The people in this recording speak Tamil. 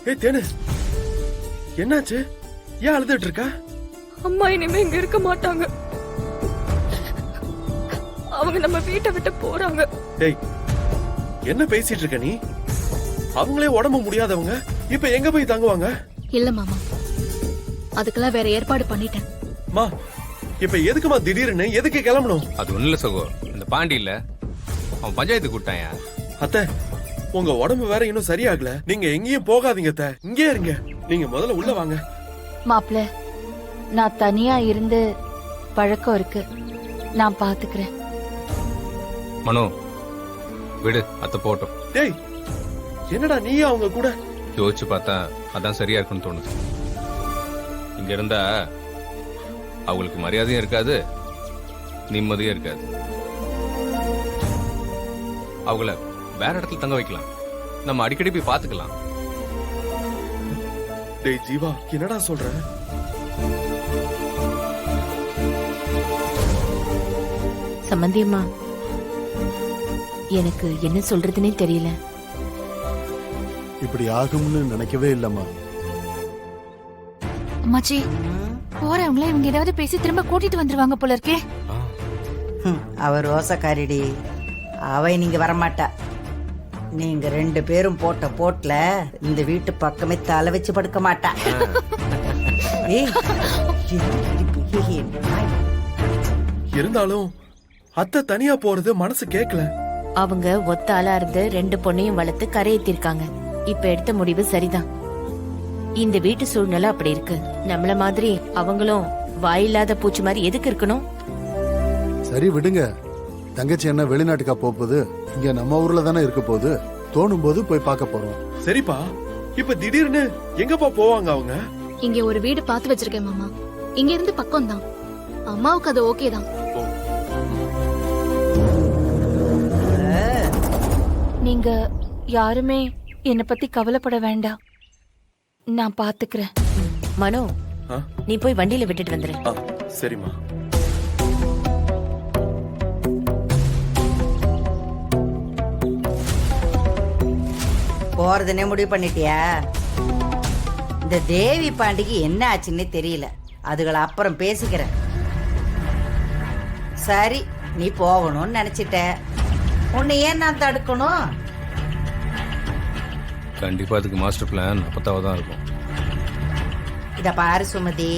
ஏய் தேனு, என்னாச்சு? ஏன் அழுதுட்டு இருக்க? அம்மா இனிமே இங்க இருக்க மாட்டாங்க. அவங்க நம்ம வீட்டை விட்டு போறாங்க. டேய், என்ன பேசிட்டு இருக்க நீ? அவங்களே உடம்பு முடியாதவங்க இப்ப எங்க போய் தங்குவாங்க? இல்ல மாமா, அதுக்கெல்லாம் வேற ஏற்பாடு பண்ணிட்டேன். மா, இப்ப எதுக்குமா திடீர்னு எதுக்கு கிளம்பணும்? அது ஒண்ணு இல்ல சகோ, இந்த பாண்டி இல்ல, அவன் பஞ்சாயத்து கூட்டாயா. அத்தை, உங்க உடம்பு வேற இன்னும் சரியாகல. நீங்க எங்கேயும் போகாதீங்க அத்தை, இங்கே இருங்க. நீங்க முதல்ல உள்ள வாங்க. மாப்ள, நான் தனியா இருந்து பழக்கம் இருக்கு, நான் பாத்துக்கிறேன். மனோ விடு, அத்த போட்டோம். டேய், என்னடா நீ அவங்க கூட? யோசிச்சு பார்த்தா அதான் சரியா இருக்குன்னு தோணுது. இங்க இருந்தா அவங்களுக்கு மரியாதையும் இருக்காது, நிம்மதியும் இருக்காது. அவங்கள வேற இடத்துல தங்க வைக்கலாம், நம்ம அடிக்கடி போய் பாத்துக்கலாம். டேய் ஜீவா, என்னடா சொல்ற? சம்பந்தியம்மா, எனக்கு என்ன சொல்றதுன்னே தெரியல. இப்படி ஆகும்னு நினைக்கவே இல்லம்மா. அம்மாச்சி, போறவங்கள இவங்க ஏதாவது பேசி திரும்ப கூட்டிட்டு வந்துருவாங்க போல இருக்கே. அவ ரோசக்காரிடி, அவ நீங்க வரமாட்டா. நீங்க 2 பேரும் போட்ட போட்ல இந்த வீட்டு பக்கமே தலை வச்சு படுக்க மாட்டா. ஏய், இருந்தாலும் அத்தை தனியா போறது மனசு கேட்கல. அவங்க ஒத்த ஆளா இருந்து 2 பொண்ணையும் வளர்த்து கரையேத்திருக்காங்க. இப்ப எடுத்த முடிவு சரிதான். இந்த வீட்டு சூழ்நிலை அப்படி இருக்கு. நம்மள மாதிரி அவங்களும் வாயில்லாத பூச்சி மாதிரி எதுக்கு இருக்கணும்? சரி விடுங்க, தங்கச்சி என்ன வெளிநாட்டுக்கா போகுது? இங்க நம்ம ஊர்ல தானே இருக்க போகுது. தோணும் போது போய் பார்க்க போறோம். சரிப்பா, இப்ப திடீர்னு எங்கப்பா போவாங்க அவங்க? இங்க ஒரு வீடு பார்த்து வச்சிருக்கேன் மாமா. இங்க இருந்து பக்கம் தான். அம்மாவுக்கு அது ஓகே தான். நீங்க யாருமே என்ன பத்தி கவலைப்பட வேண்டாம், நான் பாத்துக்கிறேன். மனோ, ஆ? நீ போய் வண்டியில விட்டுட்டு வந்துரு. ஆ, சரிம்மா. போறதுனே முடிவு பண்ணிட்டியா? இந்த தேவி பாண்டிக்கு என்ன ஆச்சுன்னே தெரியல. அதுகளை அப்புறம் பேசிக்கிறேன். சரி, நீ போகணும்னு நினைச்சிட்ட, உன்னை ஏன் நான் தடுக்கணும்? கண்டிப்பா அதுக்கு மாஸ்டர் பிளான் அப்பத்தாவதான் இருக்கும். இத பாரு சுமதி,